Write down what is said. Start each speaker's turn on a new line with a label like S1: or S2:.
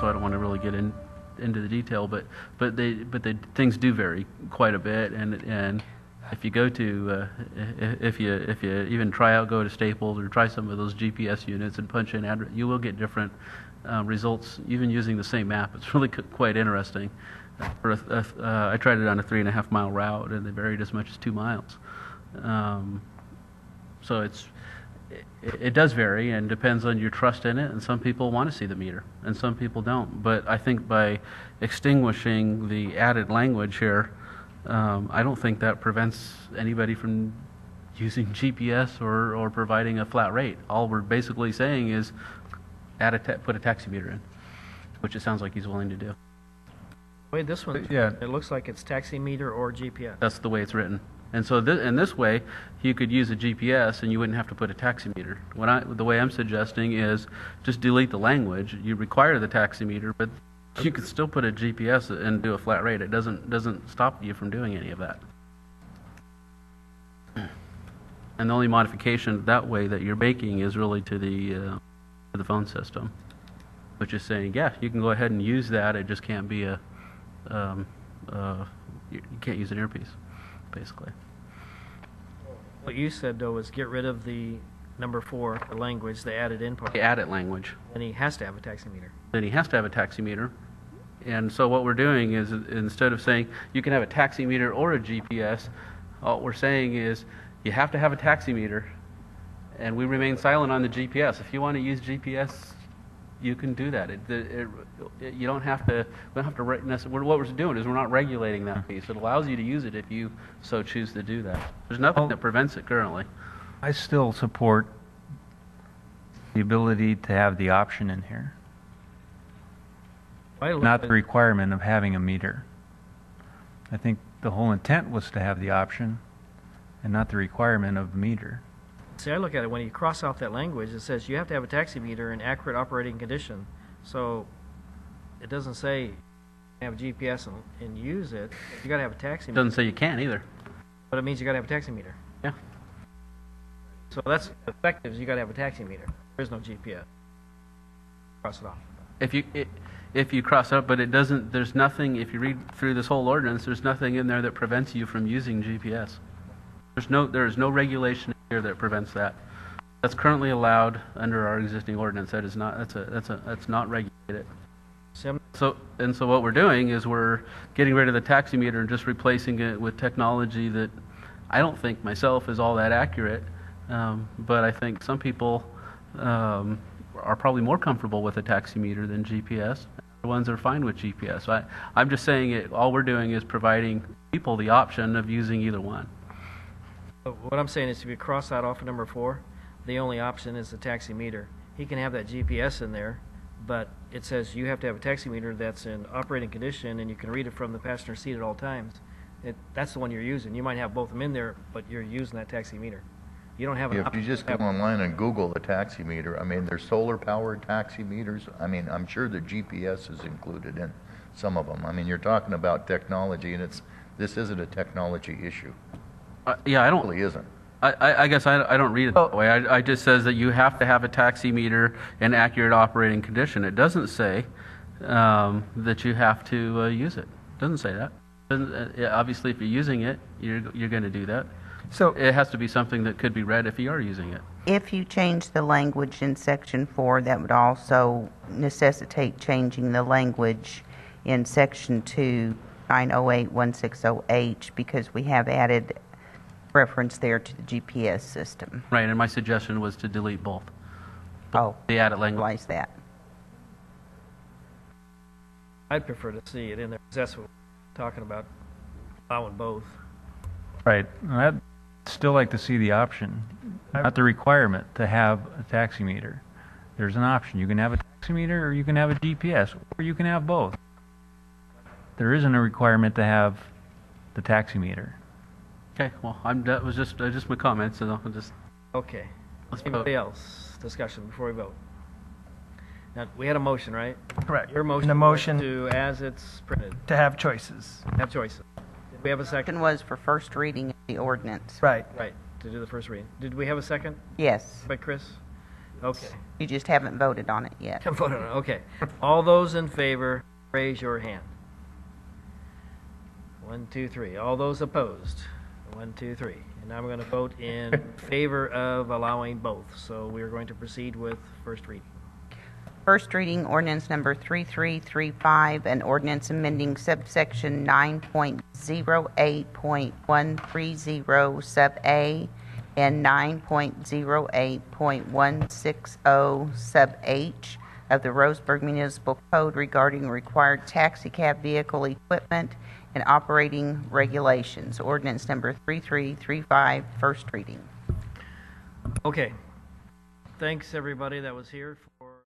S1: so I don't want to really get into the detail, but things do vary quite a bit, and if you go to if you even go to Staples or try some of those GPS units and punch in address, you will get different results even using the same map. It's really quite interesting. I tried it on a 3.5 mile route, and they varied as much as 2 miles. So it does vary and depends on your trust in it, and some people want to see the meter and some people don't. But I think by extinguishing the added language here, I don't think that prevents anybody from using GPS or providing a flat rate. All we're basically saying is put a taxi meter in, which it sounds like he's willing to do.
S2: Wait, this one,
S3: Yeah.
S2: it looks like it's taxi meter or GPS.
S1: That's the way it's written. And so in this way, you could use a GPS and you wouldn't have to put a taximeter. The way I'm suggesting is just delete the language. You require the taximeter, but you could still put a GPS and do a flat rate. It doesn't stop you from doing any of that. And the only modification that way that you're making is really to the phone system, which is saying, yeah, you can go ahead and use that. It just can't be you can't use an earpiece, basically.
S2: What you said, though, is get rid of the number 4, the language, the added in part.
S1: The added language.
S2: And he has to have a taximeter.
S1: Then he has to have a taximeter. And so what we're doing is, instead of saying you can have a taximeter or a GPS, all we're saying is you have to have a taximeter, and we remain silent on the GPS. If you want to use GPS, you can do that. You don't have to. We don't have to. What we're doing is we're not regulating that piece. It allows you to use it if you so choose to do that. There's nothing that prevents it currently.
S3: I still support the ability to have the option in here, not the requirement of having a meter. I think the whole intent was to have the option and not the requirement of the meter.
S2: See, I look at it, when you cross off that language, it says you have to have a taximeter in accurate operating condition. So it doesn't say have a GPS and use it. You got to have a taximeter.
S1: It doesn't say you can't either.
S2: But it means you got to have a taximeter.
S1: Yeah.
S2: So that's effective. You got to have a taximeter. There is no GPS. Cross it off.
S1: If you cross it up, but it doesn't. There's nothing. If you read through this whole ordinance, there's nothing in there that prevents you from using GPS. There is no regulation here that prevents that. That's currently allowed under our existing ordinance. That is not. That's not regulated. So what we're doing is we're getting rid of the taximeter and just replacing it with technology that I don't think myself is all that accurate. But I think some people are probably more comfortable with a taximeter than GPS. The ones that are fine with GPS. I'm just saying all we're doing is providing people the option of using either one.
S2: What I'm saying is if you cross out off of number 4, the only option is the taximeter. He can have that GPS in there, but it says you have to have a taximeter that's in operating condition and you can read it from the passenger seat at all times. That's the one you're using. You might have both of them in there, but you're using that taximeter. You don't have an
S4: If you just go online and Google the taximeter, I mean, there's solar-powered taximeters. I mean, I'm sure the GPS is included in some of them. I mean, you're talking about technology, and this isn't a technology issue.
S1: Yeah, I don't.
S4: It really isn't.
S1: I guess I don't read it that way. I just says that you have to have a taximeter in accurate operating condition. It doesn't say that you have to use it. It doesn't say that. Obviously, if you're using it, you're going to do that. So it has to be something that could be read if you are using it.
S5: If you change the language in Section 4, that would also necessitate changing the language in Section 2, 908-160H, because we have added reference there to the GPS system.
S1: Right, and my suggestion was to delete both.
S5: Oh,
S1: the added language.
S5: realize that.
S2: I'd prefer to see it in there, because that's what we're talking about, allowing both.
S3: Right. I'd still like to see the option, not the requirement to have a taximeter. There's an option. You can have a taximeter or you can have a GPS or you can have both. There isn't a requirement to have the taximeter.
S1: Okay, well, that was just my comments, and I'll just...
S2: Okay.
S1: Let's
S2: Anybody
S1: vote.
S2: else? Discussion before we vote. Now, we had a motion, right?
S6: Correct.
S2: Your motion,
S6: And the motion
S2: was to, as it's printed,
S6: to have choices.
S2: have choices. Did we have a second?
S5: Second was for first reading of the ordinance.
S6: Right.
S2: Right, to do the first reading. Did we have a second?
S5: Yes.
S2: By Chris? Okay.
S5: You just haven't voted on it yet.
S2: Vote on it. Okay. All those in favor, raise your hand. 1, 2, 3. All those opposed? 1, 2, 3. And I'm going to vote in favor of allowing both. So we're going to proceed with first reading.
S5: First reading, ordinance number 3335, an ordinance amending subsection 9.08.130 sub A and 9.08.160 sub H of the Roseburg Municipal Code regarding required taxicab vehicle equipment and operating regulations. Ordinance number 3335, first reading.
S2: Okay. Thanks, everybody that was here.